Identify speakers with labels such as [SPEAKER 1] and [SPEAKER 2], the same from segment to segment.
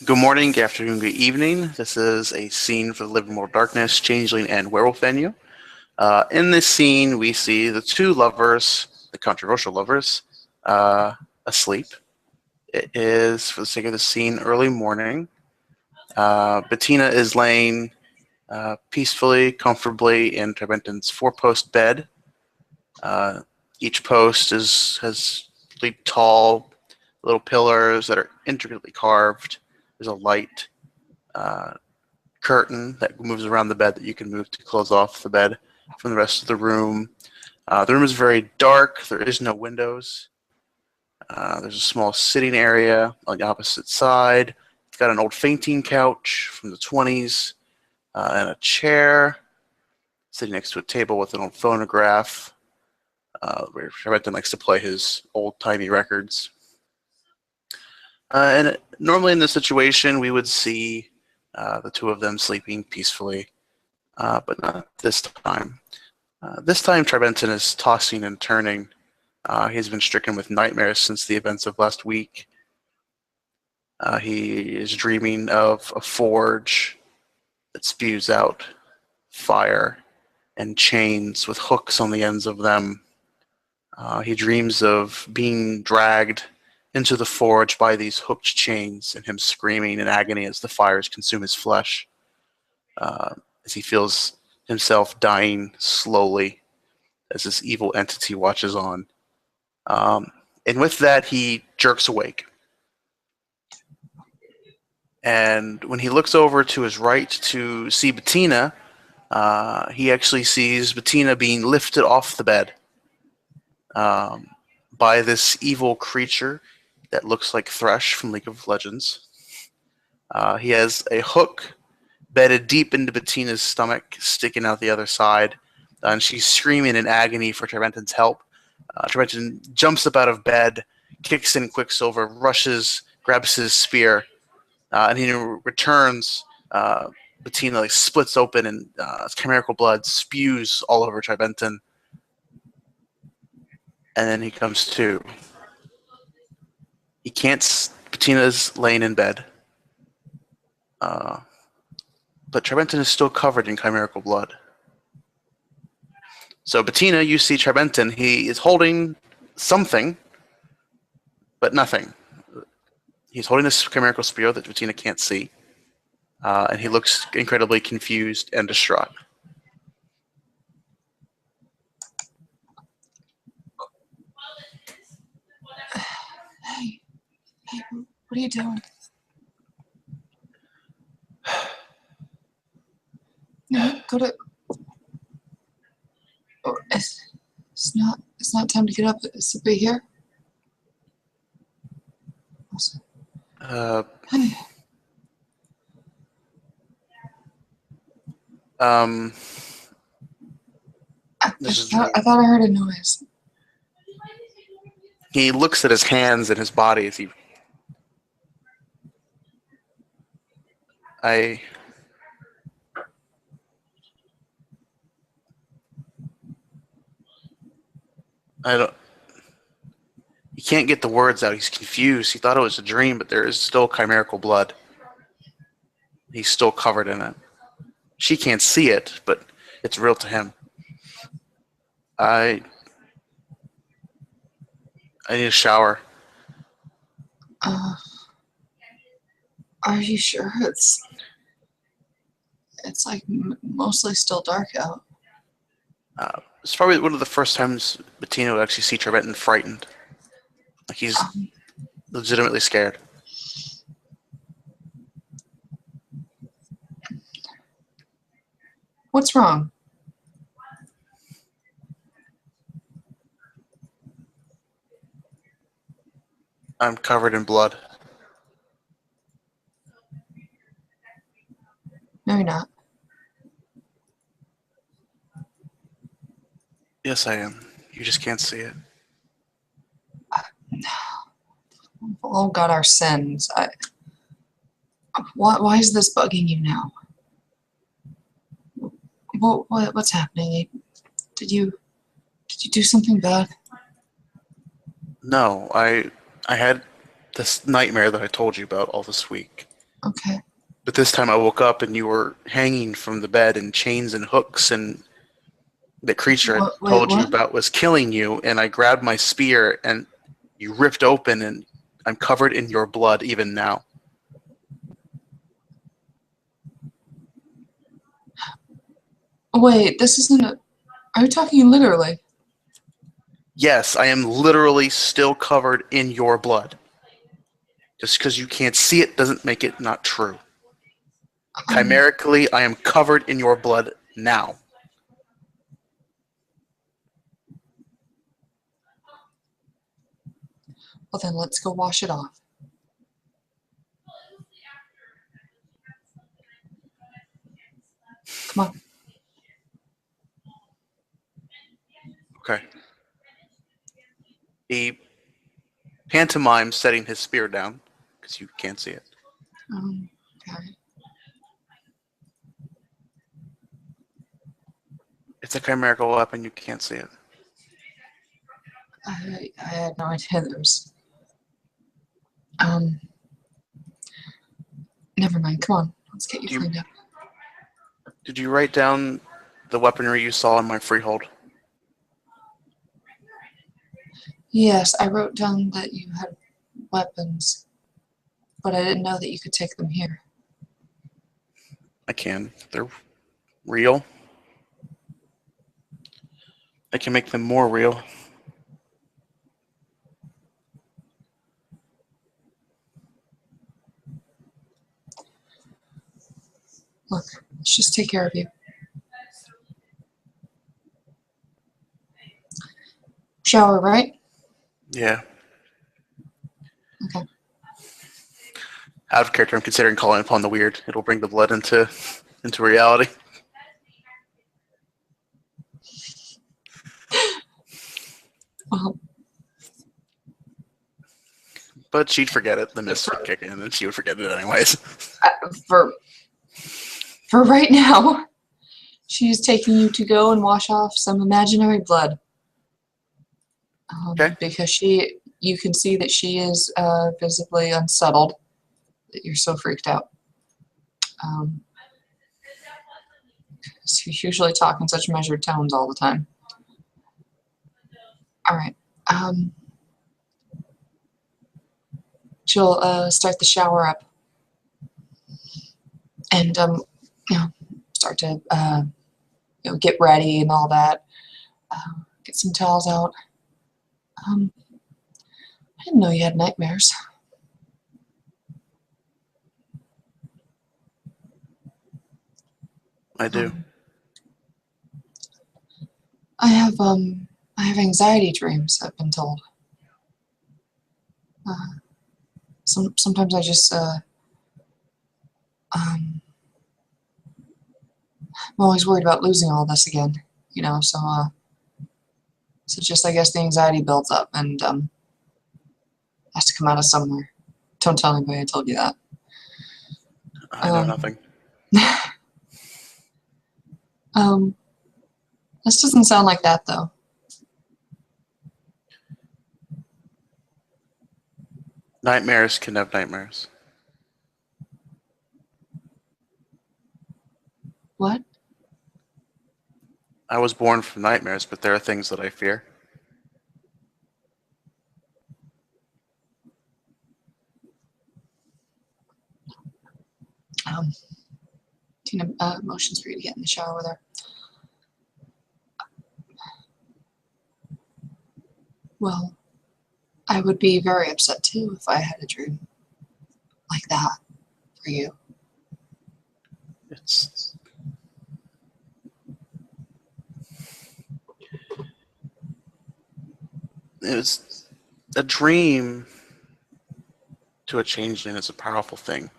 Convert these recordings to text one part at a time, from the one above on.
[SPEAKER 1] Good morning, good afternoon, good evening. This is a scene for the Living World Darkness, Changeling, and Werewolf venue. In this scene, we see the two lovers, the controversial lovers, asleep. It is, for the sake of the scene, early morning. Bettina is laying peacefully, comfortably in Tribentin's four-post bed. Each post has really tall little pillars that are intricately carved. There's a light curtain that moves around the bed that you can move to close off the bed from the rest of the room. The room is very dark. There is no windows. There's a small sitting area on the opposite side. It's got an old fainting couch from the 20s and a chair sitting next to a table with an old phonograph where Tribentin likes to play his old-timey records. Normally in this situation, we would see the two of them sleeping peacefully, but not this time. This time, Tribentin is tossing and turning. He's been stricken with nightmares since the events of last week. He is dreaming of a forge that spews out fire and chains with hooks on the ends of them. He dreams of being dragged into the forge by these hooked chains and him screaming in agony as the fires consume his flesh, as he feels himself dying slowly as this evil entity watches on. And with that, he jerks awake. And when he looks over to his right to see Bettina, he actually sees Bettina being lifted off the bed by this evil creature that looks like Thresh from League of Legends. He has a hook bedded deep into Bettina's stomach, sticking out the other side, and she's screaming in agony for Tribentin's help. Tribentin jumps up out of bed, kicks in Quicksilver, rushes, grabs his spear, and he returns. Bettina splits open, and chimerical blood spews all over Tribentin. And then he comes to. He can't. Bettina's laying in bed. But Tribentin is still covered in chimerical blood. So Bettina, you see Tribentin. He is holding something, but nothing. He's holding this chimerical spear that Bettina can't see. And he looks incredibly confused and distraught.
[SPEAKER 2] Hey, what are you doing? No, go to. Oh, it's not time to get up. It's to be here. Honey. I thought I heard a noise.
[SPEAKER 1] He looks at his hands and his body as he. I don't. He can't get the words out. He's confused. He thought it was a dream, but there is still chimerical blood. He's still covered in it. She can't see it, but it's real to him. I need a shower.
[SPEAKER 2] Are you sure? It's like mostly still dark out.
[SPEAKER 1] It's probably one of the first times Bettina would actually see Tribentin frightened. Like he's legitimately scared.
[SPEAKER 2] What's wrong?
[SPEAKER 1] I'm covered in blood.
[SPEAKER 2] No, you're not.
[SPEAKER 1] Yes, I am. You just can't see it.
[SPEAKER 2] We've all got our sins. Why is this bugging you now? What's happening? Did you do something bad?
[SPEAKER 1] No, I had this nightmare that I told you about all this week.
[SPEAKER 2] Okay.
[SPEAKER 1] But this time I woke up and you were hanging from the bed in chains and hooks, and the creature I
[SPEAKER 2] Wait,
[SPEAKER 1] told you
[SPEAKER 2] what?
[SPEAKER 1] about was killing you, and I grabbed my spear and you ripped open, and I'm covered in your blood even now.
[SPEAKER 2] Wait, this isn't a... Are you talking literally?
[SPEAKER 1] Yes, I am literally still covered in your blood. Just because you can't see it doesn't make it not true. Chimerically, I am covered in your blood now.
[SPEAKER 2] Well, then let's go wash it off. Come on.
[SPEAKER 1] Okay. He pantomimes setting his spear down, because you can't see it.
[SPEAKER 2] Okay.
[SPEAKER 1] It's a chimerical weapon, you can't see it.
[SPEAKER 2] I had no idea there was... Never mind. Come on. Let's get you cleaned up.
[SPEAKER 1] Did you write down the weaponry you saw in my freehold?
[SPEAKER 2] Yes, I wrote down that you had weapons, but I didn't know that you could take them here.
[SPEAKER 1] I can. They're real. I can make them more real.
[SPEAKER 2] Look, let's just take care of you. Shower, right?
[SPEAKER 1] Yeah.
[SPEAKER 2] Okay.
[SPEAKER 1] Out of character, I'm considering calling upon the weird. It'll bring the blood into reality.
[SPEAKER 2] Well,
[SPEAKER 1] But she'd forget it. The mist would kick in, and she would forget it anyways.
[SPEAKER 2] for right now, she's taking you to go and wash off some imaginary blood.
[SPEAKER 1] Okay.
[SPEAKER 2] Because you can see that she is visibly unsettled, that you're so freaked out. So you usually talk in such measured tones all the time. All right. She'll start the shower up, and start to get ready and all that. Get some towels out. I didn't know you had nightmares.
[SPEAKER 1] I do.
[SPEAKER 2] I have anxiety dreams, I've been told. Sometimes I just I'm always worried about losing all this again, so just I guess the anxiety builds up and has to come out of somewhere. Don't tell anybody I told you that.
[SPEAKER 1] I know nothing.
[SPEAKER 2] This doesn't sound like that though.
[SPEAKER 1] Nightmares can have nightmares.
[SPEAKER 2] What?
[SPEAKER 1] I was born from nightmares, but there are things that I fear.
[SPEAKER 2] Tina motions for you to get in the shower with her. Well, I would be very upset too if I had a dream like that for you.
[SPEAKER 1] It's a dream to a changeling is a powerful thing.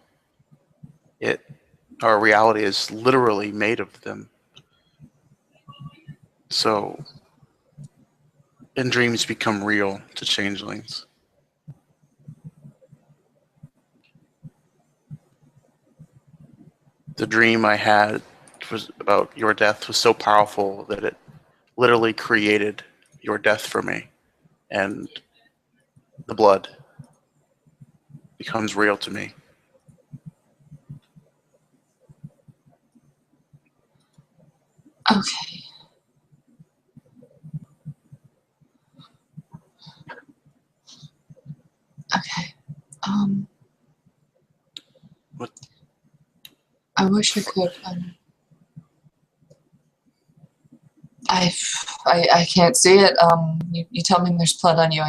[SPEAKER 1] Our reality is literally made of them. So, and dreams become real to changelings. The dream I had was about your death was so powerful that it literally created your death for me, and the blood becomes real to me.
[SPEAKER 2] Okay. Okay.
[SPEAKER 1] What?
[SPEAKER 2] I wish I could. I can't see it. You tell me there's blood on you.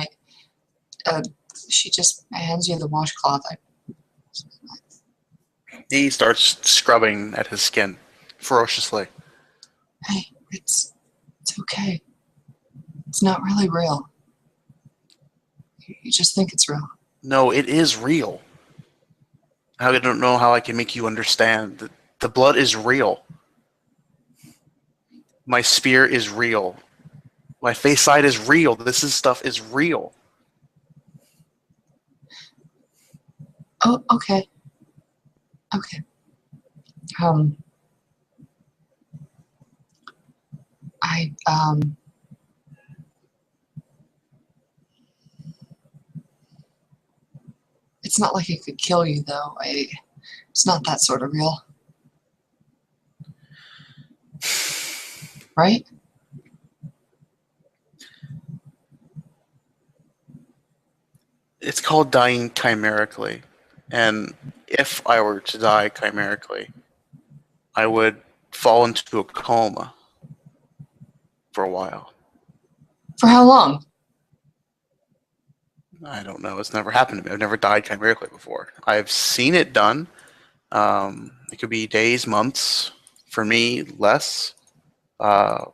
[SPEAKER 2] She just hands you the washcloth.
[SPEAKER 1] He starts scrubbing at his skin ferociously.
[SPEAKER 2] Hey, it's okay. It's not really real. You just think it's real.
[SPEAKER 1] No, it is real. I don't know how I can make you understand. The blood is real. My spear is real. My face side is real. Stuff is real.
[SPEAKER 2] Oh, okay. Okay. I It's not like it could kill you though. It's not that sort of real. Right?
[SPEAKER 1] It's called dying chimerically. And if I were to die chimerically, I would fall into a coma for a while.
[SPEAKER 2] For how long?
[SPEAKER 1] I don't know. It's never happened to me. I've never died chimerically before. I've seen it done. It could be days, months. For me, less. I'm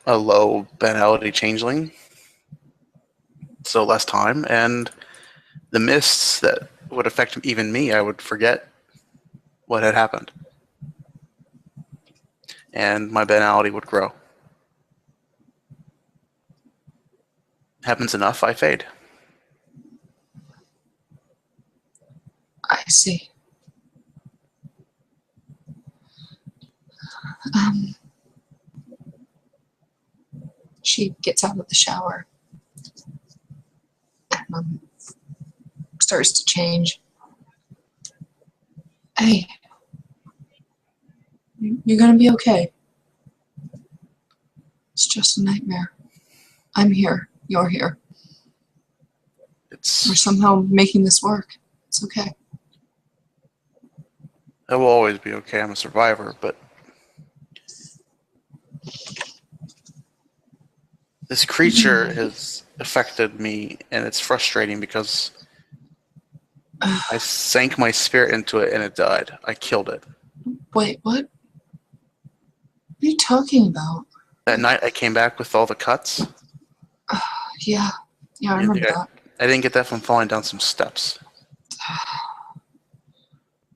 [SPEAKER 1] a low banality changeling, so less time. And the mists that would affect even me, I would forget what had happened. And my banality would grow. Happens enough, I fade.
[SPEAKER 2] I see. She gets out of the shower and starts to change. Hey, you're gonna be okay. It's just a nightmare. I'm here. You're here. We're somehow making this work. It's okay.
[SPEAKER 1] I will always be okay. I'm a survivor, but this creature has affected me, and it's frustrating because I sank my spirit into it and it died. I killed it.
[SPEAKER 2] Wait, what? What are you talking about?
[SPEAKER 1] That night I came back with all the cuts.
[SPEAKER 2] Yeah, I remember that.
[SPEAKER 1] I didn't get that from falling down some steps.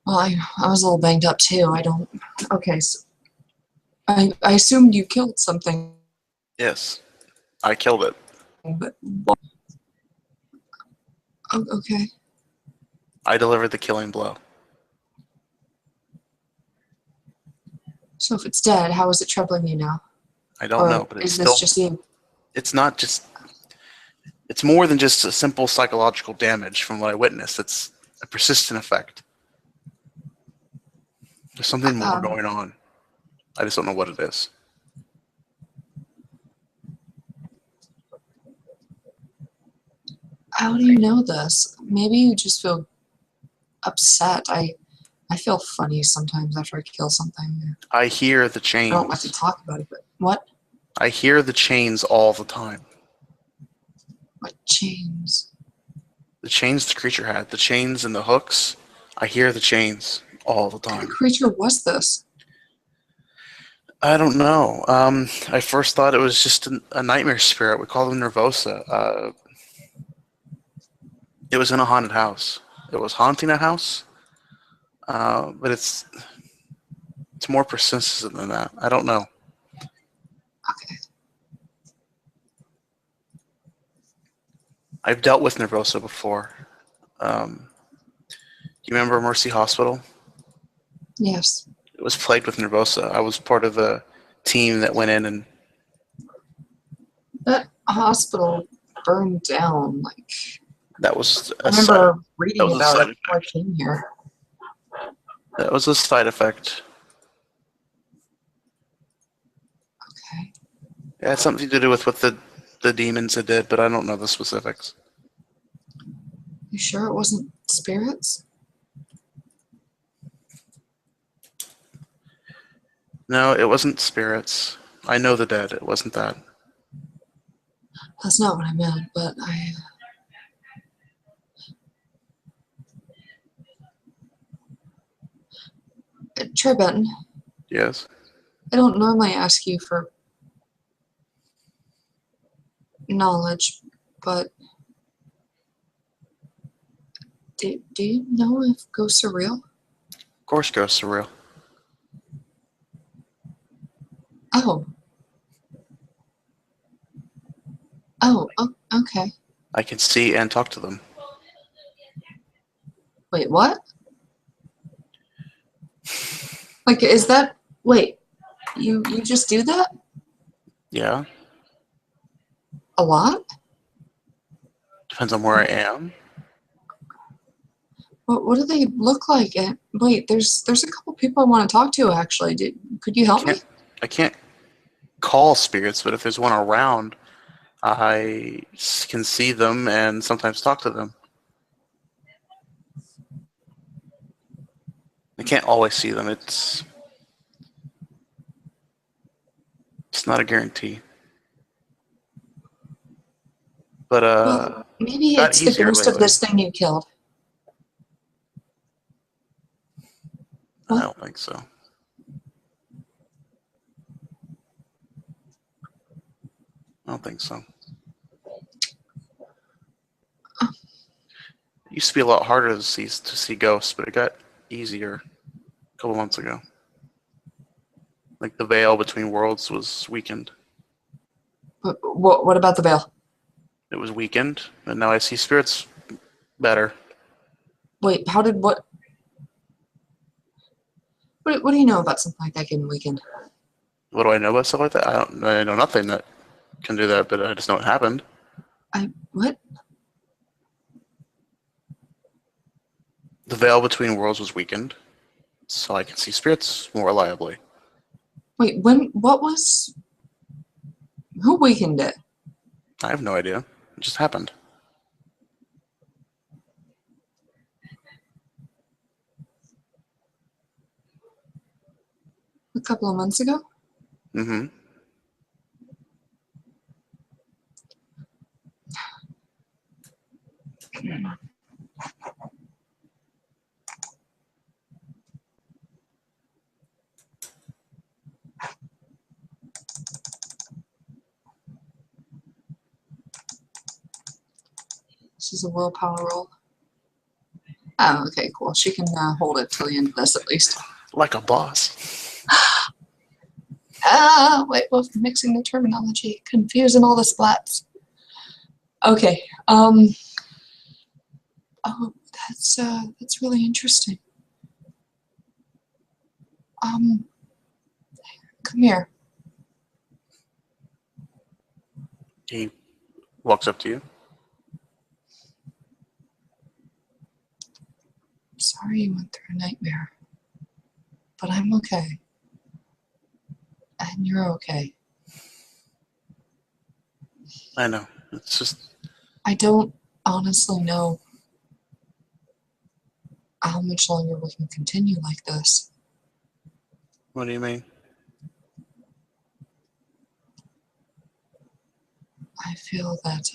[SPEAKER 2] Well, I was a little banged up too. Okay, so I assumed you killed something.
[SPEAKER 1] Yes, I killed it.
[SPEAKER 2] But okay.
[SPEAKER 1] I delivered the killing blow.
[SPEAKER 2] So if it's dead, how is it troubling you now?
[SPEAKER 1] I don't know, but it's
[SPEAKER 2] still. Is this just you?
[SPEAKER 1] It's not just. It's more than just a simple psychological damage from what I witnessed. It's a persistent effect. There's something more going on. I just don't know what it is.
[SPEAKER 2] How do you know this? Maybe you just feel upset. I feel funny sometimes after I kill something.
[SPEAKER 1] I hear the chains.
[SPEAKER 2] I don't like to talk about it, but what?
[SPEAKER 1] I hear the chains all the time.
[SPEAKER 2] What chains?
[SPEAKER 1] The chains the creature had. The chains and the hooks. I hear the chains all the time.
[SPEAKER 2] What creature was this?
[SPEAKER 1] I don't know. I first thought it was just a nightmare spirit. We call them Nervosa. It was in a haunted house. It was haunting a house. But it's more persistent than that. I don't know.
[SPEAKER 2] Okay.
[SPEAKER 1] I've dealt with Nervosa before. Do you remember Mercy Hospital?
[SPEAKER 2] Yes.
[SPEAKER 1] It was plagued with Nervosa. I was part of the team that went in and...
[SPEAKER 2] That hospital burned down, like...
[SPEAKER 1] That was
[SPEAKER 2] I remember reading about it before I came here.
[SPEAKER 1] That was a side effect. It had something to do with what the demons had did, but I don't know the specifics.
[SPEAKER 2] You sure it wasn't spirits?
[SPEAKER 1] No, it wasn't spirits. I know the dead. It wasn't that.
[SPEAKER 2] That's not what I meant, but Tribentin,
[SPEAKER 1] Yes.
[SPEAKER 2] I don't normally ask you for knowledge, but do you know if ghosts are real?
[SPEAKER 1] Of course, ghosts are real.
[SPEAKER 2] Oh. Oh, okay.
[SPEAKER 1] I can see and talk to them.
[SPEAKER 2] Wait, what? Like, is that... Wait, you just do that?
[SPEAKER 1] Yeah.
[SPEAKER 2] A lot?
[SPEAKER 1] Depends on where I am.
[SPEAKER 2] What do they look like? Wait, there's a couple people I want to talk to, actually. Could you help me?
[SPEAKER 1] I can't call spirits, but if there's one around, I can see them and sometimes talk to them. I can't always see them. It's not a guarantee. But
[SPEAKER 2] Well, maybe
[SPEAKER 1] got
[SPEAKER 2] it's the
[SPEAKER 1] easier
[SPEAKER 2] ghost of
[SPEAKER 1] lately.
[SPEAKER 2] this thing you killed.
[SPEAKER 1] I don't think so. I don't think so. It used to be a lot harder to see ghosts, but it got easier a couple months ago. Like the veil between worlds was weakened.
[SPEAKER 2] What about the veil?
[SPEAKER 1] It was weakened, and now I see spirits better.
[SPEAKER 2] Wait, how did what do you know about something like that getting weakened?
[SPEAKER 1] What do I know about stuff like that? I know nothing that can do that, but I just know it happened.
[SPEAKER 2] What?
[SPEAKER 1] The veil between worlds was weakened, so I can see spirits more reliably.
[SPEAKER 2] Wait, who weakened it?
[SPEAKER 1] I have no idea. It just happened.
[SPEAKER 2] A couple of months ago?
[SPEAKER 1] Mm-hmm.
[SPEAKER 2] This is a willpower roll. Oh, okay, cool. She can hold it till the end of this, at least.
[SPEAKER 1] Like a boss.
[SPEAKER 2] Wait, well, mixing the terminology, confusing all the splats. Okay. Oh, that's really interesting. Come here.
[SPEAKER 1] He walks up to you.
[SPEAKER 2] Sorry you went through a nightmare, but I'm okay. And you're okay.
[SPEAKER 1] I know. It's just
[SPEAKER 2] I don't honestly know how much longer we can continue like this.
[SPEAKER 1] what do you mean?
[SPEAKER 2] I feel that,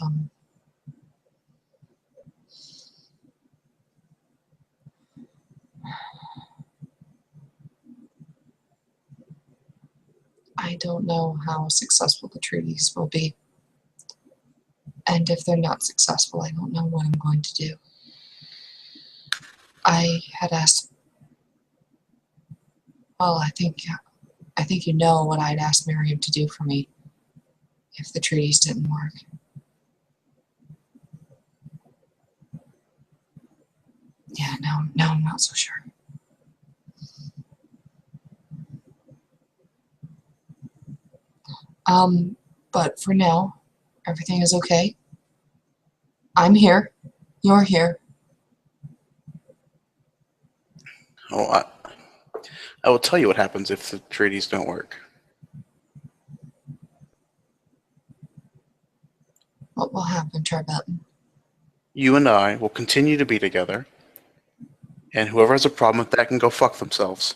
[SPEAKER 2] I don't know how successful the treaties will be. And if they're not successful, I don't know what I'm going to do. I had asked, well, I think you know what I'd asked Miriam to do for me if the treaties didn't work. Yeah, now I'm not so sure. But for now, everything is okay. I'm here. You're here.
[SPEAKER 1] Oh, I will tell you what happens if the treaties don't work.
[SPEAKER 2] What will happen, Tribentin?
[SPEAKER 1] You and I will continue to be together, and whoever has a problem with that can go fuck themselves.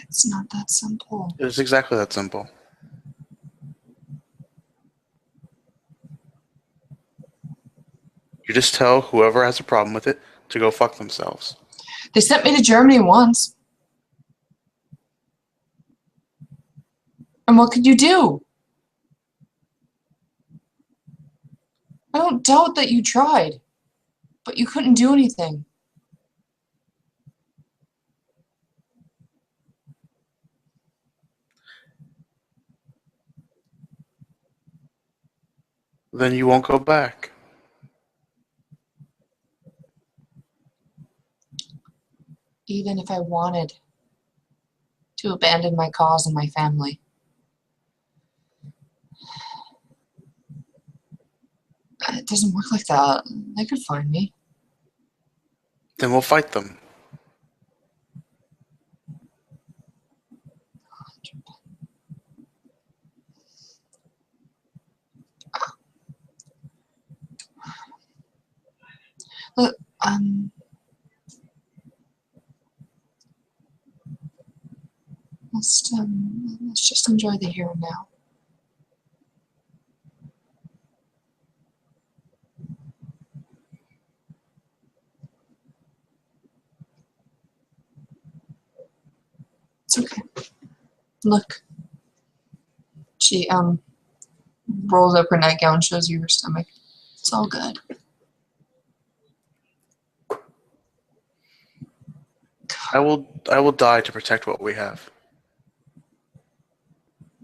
[SPEAKER 2] It's not that simple.
[SPEAKER 1] It is exactly that simple. You just tell whoever has a problem with it to go fuck themselves.
[SPEAKER 2] They sent me to Germany once. And what could you do? I don't doubt that you tried, but you couldn't do anything.
[SPEAKER 1] Then you won't go back.
[SPEAKER 2] Even if I wanted to abandon my cause and my family. It doesn't work like that. They could find me.
[SPEAKER 1] Then we'll fight them.
[SPEAKER 2] Look, let's just enjoy the here and now. It's okay. Look. She rolls up her nightgown, shows you her stomach. It's all good.
[SPEAKER 1] I will die to protect what we have.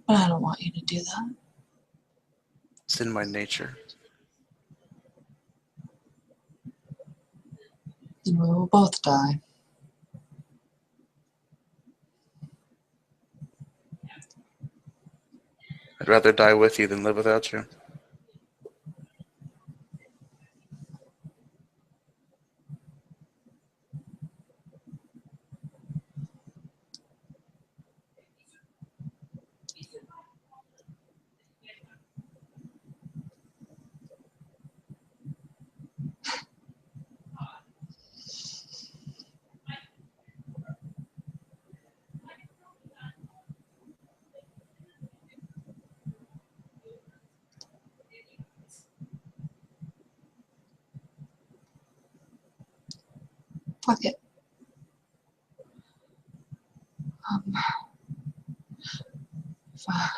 [SPEAKER 2] But I don't want you to do that.
[SPEAKER 1] It's in my nature.
[SPEAKER 2] Then we will both die.
[SPEAKER 1] I'd rather die with you than live without you.
[SPEAKER 2] Fuck it. Fuck.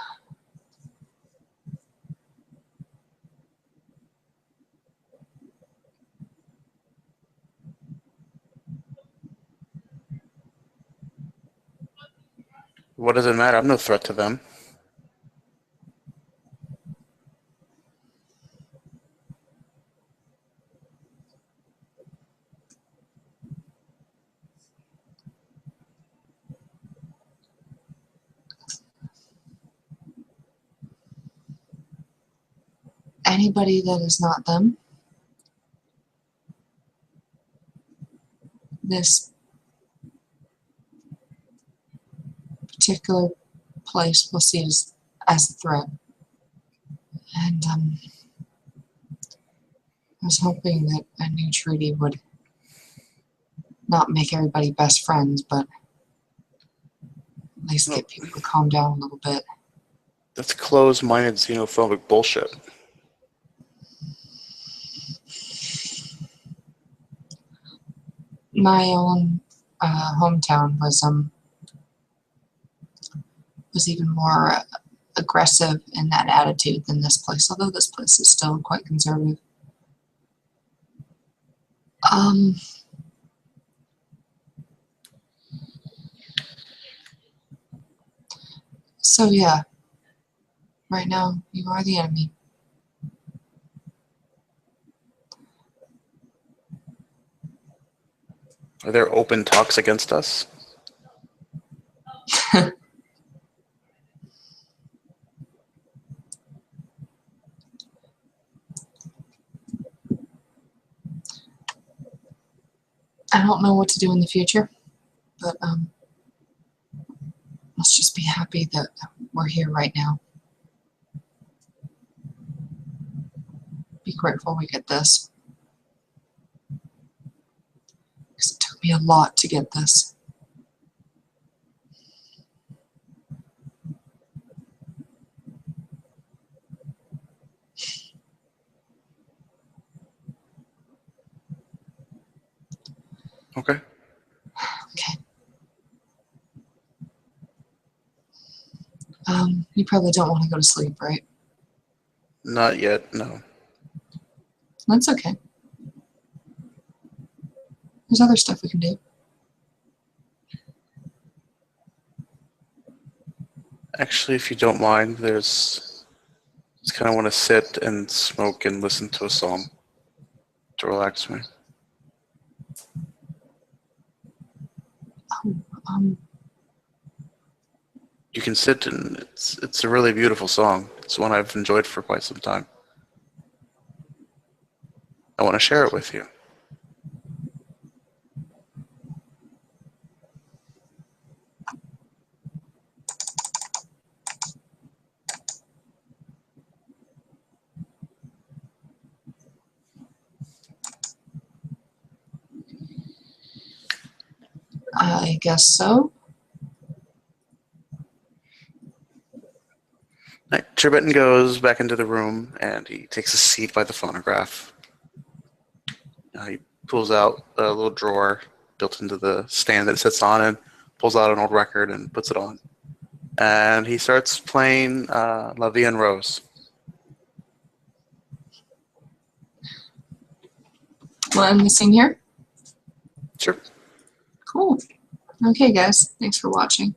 [SPEAKER 1] What does it matter? I'm no threat to them.
[SPEAKER 2] Anybody that is not them, this particular place will see as a threat. And I was hoping that a new treaty would not make everybody best friends, but at least get people to calm down a little bit.
[SPEAKER 1] That's closed-minded xenophobic bullshit.
[SPEAKER 2] My own hometown was even more aggressive in that attitude than this place, although this place is still quite conservative. So yeah, right now you are the enemy.
[SPEAKER 1] Are there open talks against us?
[SPEAKER 2] I don't know what to do in the future, but let's just be happy that we're here right now. be grateful we get this. Because it took me a lot to get this.
[SPEAKER 1] Okay.
[SPEAKER 2] Okay. You probably don't want to go to sleep, right?
[SPEAKER 1] Not yet, no.
[SPEAKER 2] That's okay. There's other stuff we can do.
[SPEAKER 1] Actually, if you don't mind, just kind of want to sit and smoke and listen to a song to relax me.
[SPEAKER 2] Um,
[SPEAKER 1] You can sit and it's a really beautiful song. It's one I've enjoyed for quite some time. I want to share it with you.
[SPEAKER 2] I guess so.
[SPEAKER 1] Right. Tribentin goes back into the room and he takes a seat by the phonograph. He pulls out a little drawer built into the stand that it sits on and pulls out an old record and puts it on. And he starts playing La Vie en Rose.
[SPEAKER 2] Want to end the scene here?
[SPEAKER 1] Sure.
[SPEAKER 2] Cool. Okay, guys. Thanks for watching.